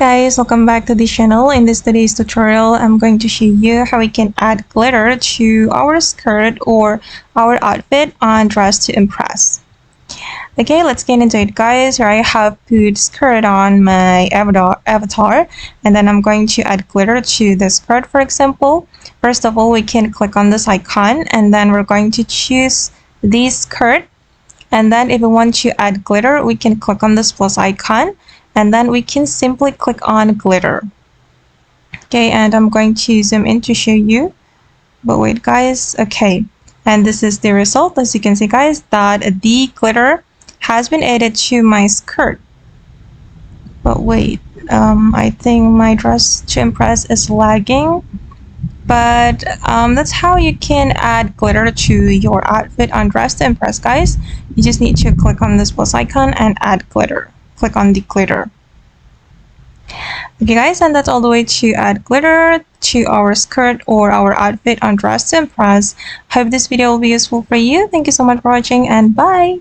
guys, welcome back to the channel. In this today's tutorial, I'm going to show you how we can add glitter to our skirt or our outfit on Dress to Impress. Okay, let's get into it, guys. Here I have put skirt on my avatar, and then I'm going to add glitter to the skirt, for example. First of all, we can click on this icon, and then we're going to choose the skirt. And then if we want to add glitter, we can click on this plus icon, and then we can simply click on glitter. Okay, and I'm going to zoom in to show you, but wait guys. Okay, and this is the result. As you can see, guys, that the glitter has been added to my skirt. But wait, I think my Dress to Impress is lagging. But that's how you can add glitter to your outfit on Dress to Impress, guys. You just need to click on this plus icon and add glitter. Click on the glitter. Okay guys, and that's all the way to add glitter to our skirt or our outfit on Dress to Impress. Hope this video will be useful for you. Thank you so much for watching, and bye!